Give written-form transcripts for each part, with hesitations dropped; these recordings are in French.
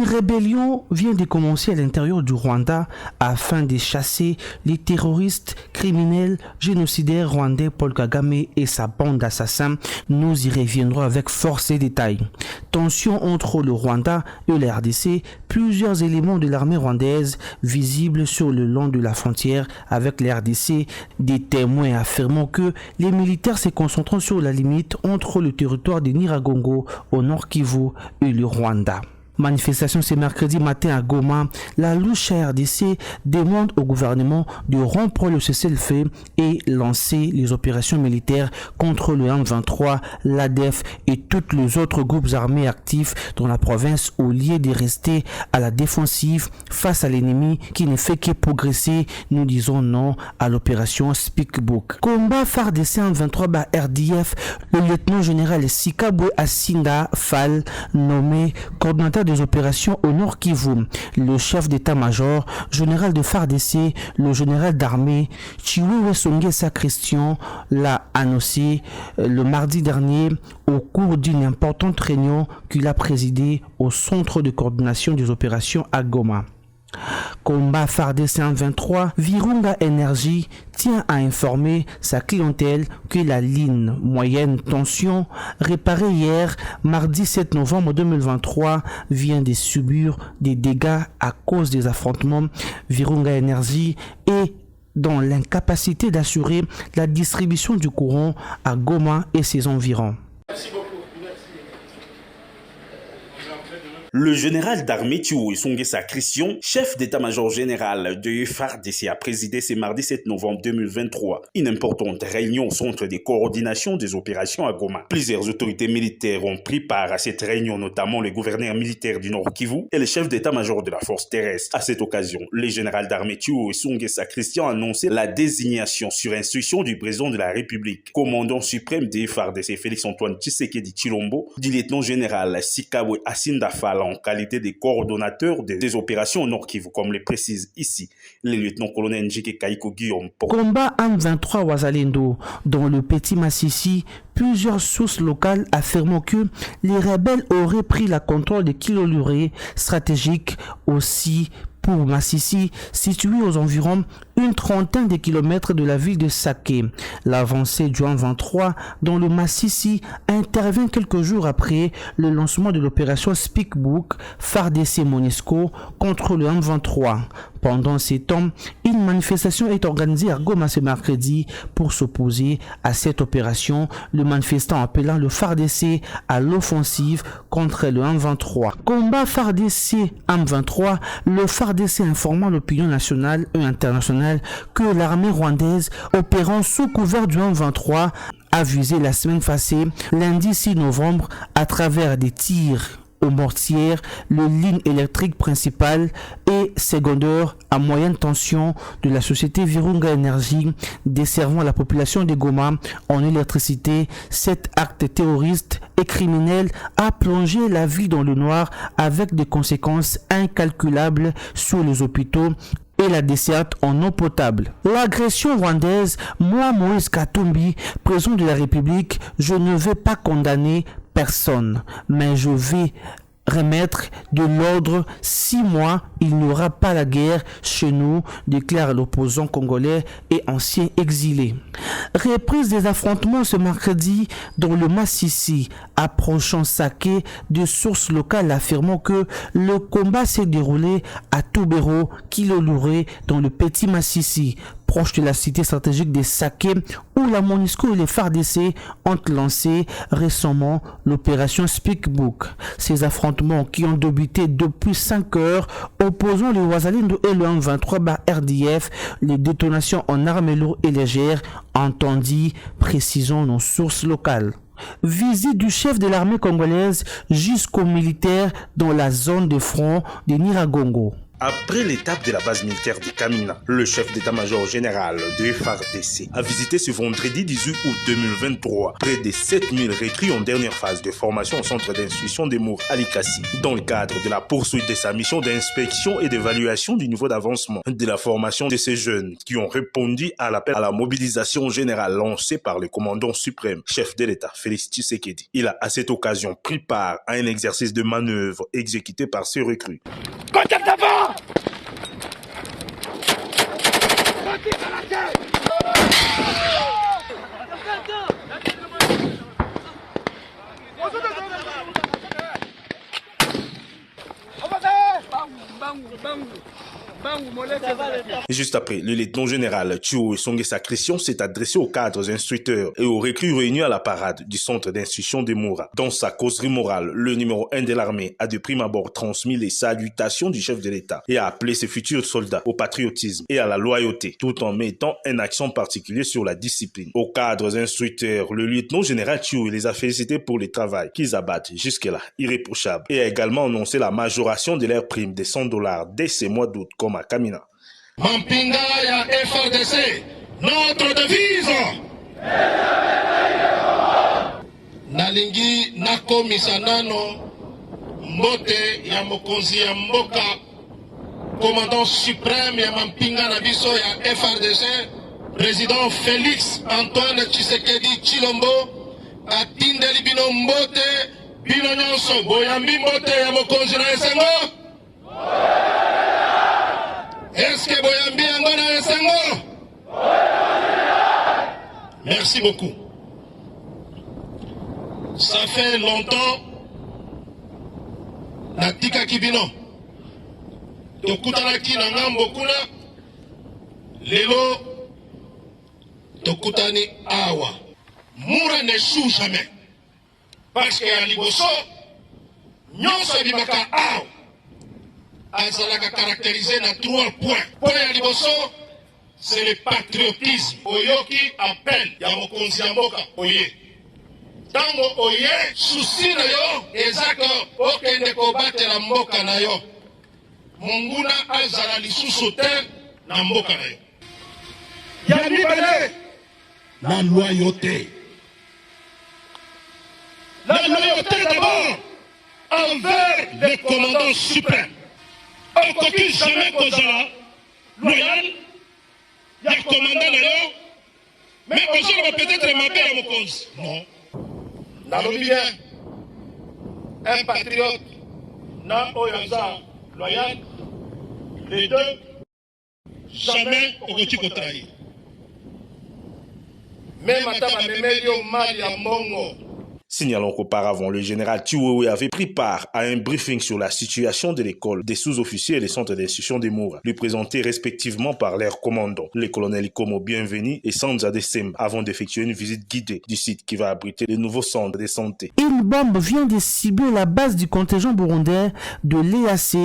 rébellion vient de commencer à l'intérieur du Rwanda afin de chasser les terroristes, criminels, génocidaires rwandais Paul Kagame et sa bande d'assassins. Nous y reviendrons avec force et détails. Tension entre le Rwanda et la RDC, plusieurs éléments de l'armée rwandaise visibles sur le long de la frontière avec la RDC, des témoins affirmant que les militaires se concentrent sur la limite entre le territoire de Nyiragongo au nord Kivu et le Rwanda. Manifestation ce mercredi matin à Goma, la louche RDC demande au gouvernement de rompre le cessez-le-feu et lancer les opérations militaires contre le M23, l'ADF et tous les autres groupes armés actifs dans la province au lieu de rester à la défensive face à l'ennemi qui ne fait que progresser. Nous disons non à l'opération Speakbook. Combat FARDC M23 par RDF, le lieutenant-général Sikabwe Asinda Fall, nommé coordinateur des opérations au Nord Kivu. Le chef d'état-major général de FARDC, le général d'armée Chiwewe Songesa Christian, l'a annoncé le mardi dernier au cours d'une importante réunion qu'il a présidée au centre de coordination des opérations à Goma. Combat FARDC M23, Virunga Energy tient à informer sa clientèle que la ligne moyenne tension réparée hier, mardi 7 novembre 2023, vient de subir des dégâts à cause des affrontements. Virunga Energy est dans l'incapacité d'assurer la distribution du courant à Goma et ses environs. Le général d'armée Chiwewe Songesa Christian, chef d'état-major général de FARDC, a présidé ce mardi 7 novembre 2023 une importante réunion au centre de coordination des opérations à Goma. Plusieurs autorités militaires ont pris part à cette réunion, notamment le gouverneur militaire du Nord Kivu et le chef d'état-major de la force terrestre. À cette occasion, le général d'armée Chiwewe Songesa Christian a annoncé la désignation sur instruction du président de la République, commandant suprême des FARDC Félix-Antoine Tshisekedi Tshilombo, du lieutenant-général Sikabwe Asinda Fall en qualité de coordonnateur des opérations au Nord Kivu, comme le précise ici le lieutenant-colonel Njike Kaiko Guillaume. Combat M23 Wazalendo dans le Petit Massissi, plusieurs sources locales affirment que les rebelles auraient pris la contrôle de Kiloluré, stratégique aussi pour Massissi, situé aux environs une trentaine de kilomètres de la ville de Saké. L'avancée du M23 dans le Massissi intervient quelques jours après le lancement de l'opération Speakbook FARDC Monisco contre le M23. Pendant ces temps, une manifestation est organisée à Goma ce mercredi pour s'opposer à cette opération, le manifestant appelant le FARDC à l'offensive contre le M23. Combat FARDC M23, le FARDC informant l'opinion nationale et internationale que l'armée rwandaise opérant sous couvert du M23 a visé la semaine passée, lundi 6 novembre, à travers des tirs aux mortières, les lignes électriques principales et secondaires à moyenne tension de la société Virunga Energy desservant la population de Goma en électricité. Cet acte terroriste et criminel a plongé la vie dans le noir avec des conséquences incalculables sur les hôpitaux et la desserte en eau potable. L'agression rwandaise, moi Moïse Katumbi, président de la République, je ne vais pas condamner personne, mais je vais remettre de l'ordre. 6 mois, il n'y aura pas la guerre chez nous, déclare l'opposant congolais et ancien exilé. Reprise des affrontements ce mercredi dans le Massissi, approchant Saké, de sources locales affirmant que le combat s'est déroulé à Tubero, Kiloluré, dans le Petit Massissi, proche de la cité stratégique de Saké, où la MONUSCO et les FARDC ont lancé récemment l'opération Speakbook. Ces affrontements qui ont débuté depuis 5 heures, opposant les Wazalendo et le M23 par RDF, les détonations en armes lourdes et légères, entendues, précisons nos sources locales. Visite du chef de l'armée congolaise jusqu'aux militaires dans la zone de front de Nyiragongo. Après l'étape de la base militaire de Kamina, le chef d'état-major général de FARDC a visité ce vendredi 18 août 2023 près de 7000 recrues en dernière phase de formation au centre d'instruction de Mour Alikassi, dans le cadre de la poursuite de sa mission d'inspection et d'évaluation du niveau d'avancement de la formation de ces jeunes qui ont répondu à l'appel à la mobilisation générale lancé par le commandant suprême, chef de l'État, Félix Tshisekedi. Il a à cette occasion pris part à un exercice de manœuvre exécuté par ces recrues. Contact d'avant! Juste après, le lieutenant-général Tchio Songé Sacrition s'est adressé aux cadres instructeurs et aux recrues réunis à la parade du centre d'instruction de Moura. Dans sa causerie morale, le numéro 1 de l'armée a de prime abord transmis les salutations du chef de l'État et a appelé ses futurs soldats au patriotisme et à la loyauté, tout en mettant un accent particulier sur la discipline. Aux cadres instructeurs, le lieutenant-général Tchio les a félicités pour le travail qu'ils abattent jusque-là irréprochable et a également annoncé la majoration de leur prime de $100 dès ce mois d'août comme à Kamina. Mampinga ya FARDC, notre devise. Nalingi nakomisa nano mbote ya mokonzi ya mboka, commandant suprême ya Mampinga na biso ya FARDC, président Félix Antoine Tshisekedi Tshilombo, atindeli bino mbote, bino nyonso boyambi mbote ya mokonzi na esengo. Est-ce que Boyambi Angona Esengo? Merci beaucoup. Ça fait longtemps natika kibino tokutanaki na ngambo kuna, lelo tokutani awa. Moura ne choue jamais parce que à liboso nyonso bimaka awa azalaka caractérisé dans 3 points. Point ya liboso, c'est le patriotisme. Oyoki appel ya mokonzi ya mboka oye. Tango oye, souci na yo ezaka okende kobatela mboka na yo. Monguna azala lisusu te na mboka na yo. Ya mibale, la loyauté. La loyauté d'abord envers le commandant suprême. On ne coquille jamais Kozala, loyal, il y a commandant là, mais aujourd'hui on va peut-être m'appeler à mon cause. Non. Dans le bien, un patriote, n'a oyaza, loyal, les deux, jamais on va trahir. Même à ta mémédio mal à Mongo. Signalons qu'auparavant, le général Tchououé avait pris part à un briefing sur la situation de l'école, des sous-officiers et des centres d'instruction des Moura, lui présentés respectivement par leurs commandants, les colonels Ikomo Bienveni et Sanza Desem, avant d'effectuer une visite guidée du site qui va abriter les nouveaux centres de santé. Une bombe vient de cibler la base du contingent burundais de l'EAC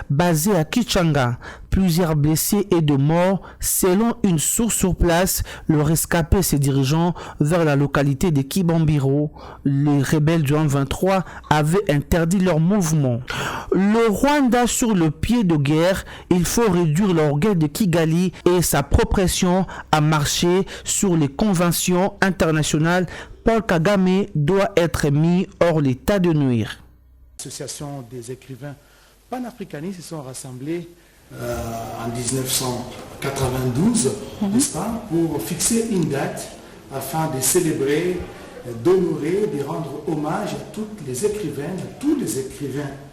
basé à Kichanga. Plusieurs blessés et de morts, selon une source sur place. Le rescapé se dirigeant vers la localité de Kibambiro. Les rebelles du M23 avaient interdit leur mouvement. Le Rwanda sur le pied de guerre, il faut réduire l'orgueil de Kigali et sa propression à marcher sur les conventions internationales. Paul Kagame doit être mis hors l'état de nuire. L'association des écrivains panafricanistes se sont rassemblés en 1992, n'est-ce pas, pour fixer une date afin de célébrer, d'honorer, de rendre hommage à tous les écrivains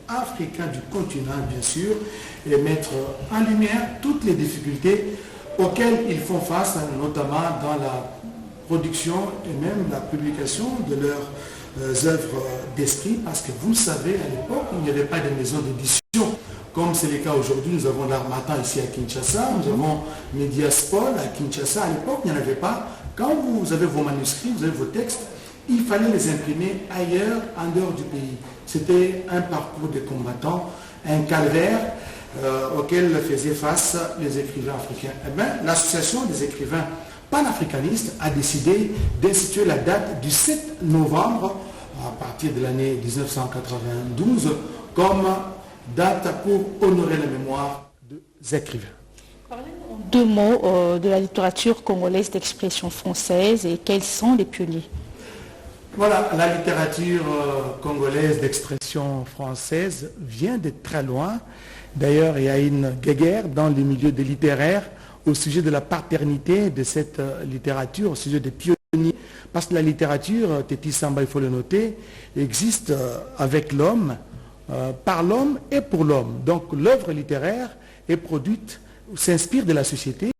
africains du continent, bien sûr, et mettre en lumière toutes les difficultés auxquelles ils font face, notamment dans la production et même la publication de leurs œuvres d'esprit, parce que vous le savez, à l'époque, il n'y avait pas de maison d'édition. Comme c'est le cas aujourd'hui, nous avons l'Harmattan ici à Kinshasa, nous avons Mediaspol à Kinshasa. À l'époque, il n'y en avait pas. Quand vous avez vos manuscrits, vous avez vos textes, il fallait les imprimer ailleurs, en dehors du pays. C'était un parcours de combattants, un calvaire auquel faisaient face les écrivains africains. Eh bien, l'association des écrivains panafricanistes a décidé d'instituer la date du 7 novembre, à partir de l'année 1992, comme date pour honorer la mémoire écrivains. Parlez-nous en 2 mots de la littérature congolaise d'expression française et quels sont les pionniers. Voilà, la littérature congolaise d'expression française vient de très loin. D'ailleurs, il y a une guéguerre dans les milieux des littéraires au sujet de la paternité de cette littérature, au sujet des pionniers. Parce que la littérature, Téti Samba, il faut le noter, existe avec l'homme, par l'homme et pour l'homme. Donc l'œuvre littéraire est produite, s'inspire de la société.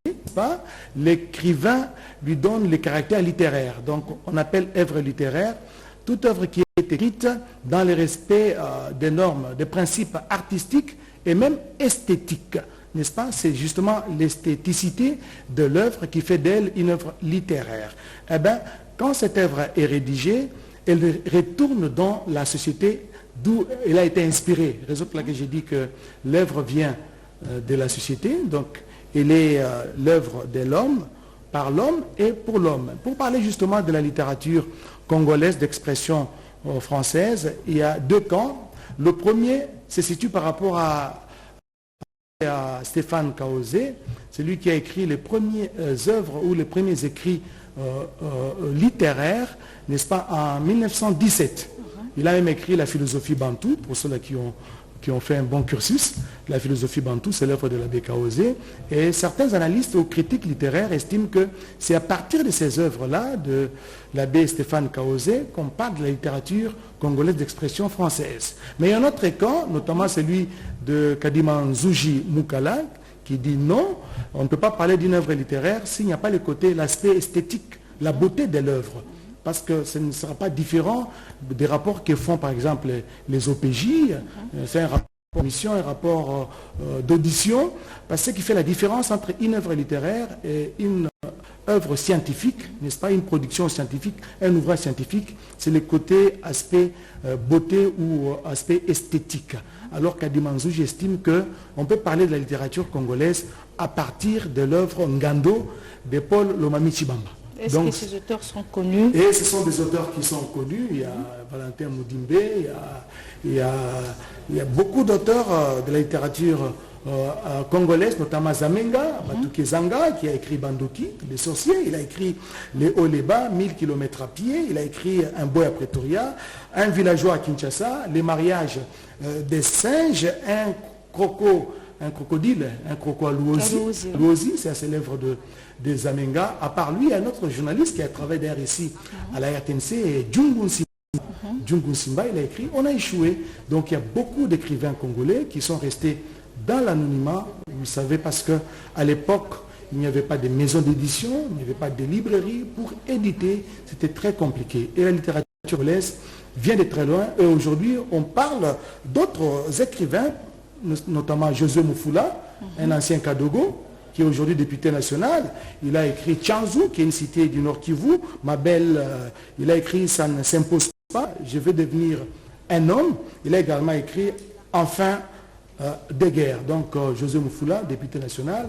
L'écrivain lui donne le caractère littéraire. Donc on appelle œuvre littéraire toute œuvre qui est écrite dans le respect des normes, des principes artistiques et même esthétiques. N'est-ce pas? C'est justement l'esthéticité de l'œuvre qui fait d'elle une œuvre littéraire. Eh bien, quand cette œuvre est rédigée, elle retourne dans la société d'où elle a été inspirée. Raison pour laquelle j'ai dit que l'œuvre vient de la société, donc elle est l'œuvre de l'homme, par l'homme et pour l'homme. Pour parler justement de la littérature congolaise d'expression française, il y a 2 camps. Le premier se situe par rapport à Stéphane Kaosé, c'est lui qui a écrit les premières œuvres ou les premiers écrits littéraires, n'est-ce pas, en 1917. Il a même écrit la philosophie bantou, pour ceux-là qui ont fait un bon cursus. La philosophie bantou, c'est l'œuvre de l'abbé Kaosé. Et certains analystes ou critiques littéraires estiment que c'est à partir de ces œuvres-là, de l'abbé Stéphane Kaosé, qu'on parle de la littérature congolaise d'expression française. Mais il y a un autre camp, notamment celui de Kadima Nzuji Mukala, qui dit non, on ne peut pas parler d'une œuvre littéraire s'il n'y a pas le côté, l'aspect esthétique, la beauté de l'œuvre. Parce que ce ne sera pas différent des rapports que font par exemple les OPJ. C'est un rapport de mission, un rapport d'audition. Parce que ce qui fait la différence entre une œuvre littéraire et une œuvre scientifique, n'est-ce pas, une production scientifique, un ouvrage scientifique, c'est le côté aspect beauté ou aspect esthétique. Alors qu'Adimanzou, j'estime qu'on peut parler de la littérature congolaise à partir de l'œuvre Ngando de Paul Lomami Chibamba. Est-ce que ces auteurs sont connus? Et ce sont des auteurs qui sont connus. Il y a Valentin Moudimbe, il y a beaucoup d'auteurs de la littérature congolaise, notamment Zamenga, Batuke Zanga, qui a écrit Bandoki, les sorciers. Il a écrit Les hauts, les bas, 1000 km à pied. Il a écrit Un boy à Pretoria, Un villageois à Kinshasa, Les mariages des singes, Un crocodile, un croco à Luozi, c'est l'œuvre de Zamenga. À part lui, il y a un autre journaliste qui a travaillé d'ailleurs ici à la RTNC, Djungun Simba. Djungun Simba, il a écrit On a échoué. Donc il y a beaucoup d'écrivains congolais qui sont restés dans l'anonymat, vous savez, parce qu'à l'époque, il n'y avait pas de maisons d'édition, il n'y avait pas de librairie. Pour éditer, c'était très compliqué. Et la littérature congolaise vient de très loin. Et aujourd'hui, on parle d'autres écrivains, notamment José Moufoula, un ancien Kadogo, qui est aujourd'hui député national. Il a écrit Tchanzu, qui est une cité du Nord Kivu. Il a écrit Ça ne s'impose pas, je veux devenir un homme. Il a également écrit Enfin des guerres. Donc José Moufoula, député national.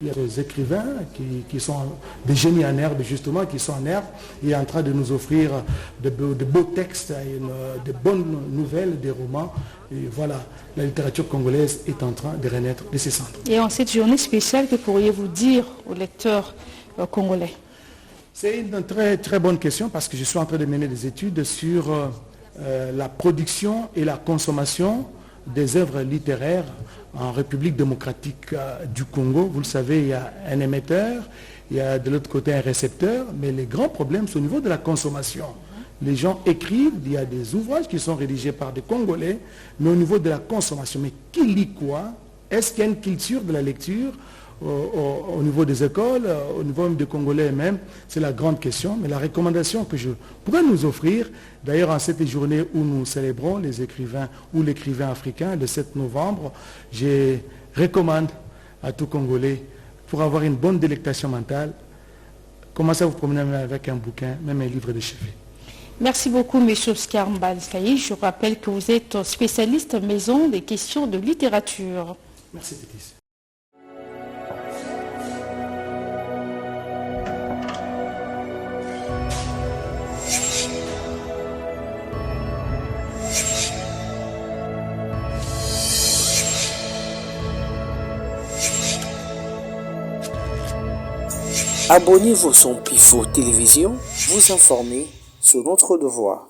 Il y a des écrivains qui sont des génies en herbe, justement, qui sont en herbe. Il est en train de nous offrir de beaux textes, de bonnes nouvelles, des romans. Et voilà, la littérature congolaise est en train de renaître de ses cendres. Et en cette journée spéciale, que pourriez-vous dire aux lecteurs congolais? C'est une très, très bonne question parce que je suis en train de mener des études sur la production et la consommation des œuvres littéraires en République démocratique du Congo. Vous le savez, il y a un émetteur, il y a de l'autre côté un récepteur, mais les grands problèmes sont au niveau de la consommation. Les gens écrivent, il y a des ouvrages qui sont rédigés par des Congolais, mais au niveau de la consommation. Mais qui lit quoi? Est-ce qu'il y a une culture de la lecture au niveau des écoles, au niveau même des Congolais même? C'est la grande question. Mais la recommandation que je pourrais nous offrir, d'ailleurs en cette journée où nous célébrons les écrivains ou l'écrivain africain, le 7 novembre, je recommande à tout Congolais, pour avoir une bonne délectation mentale, commencez à vous promener avec un bouquin, même un livre de chevet. Merci beaucoup, M. Oscar Mbalskaï. Je rappelle que vous êtes spécialiste maison des questions de littérature. Merci, Tétis. Abonnez-vous sur Pifo Télévision, vous informer sur notre devoir.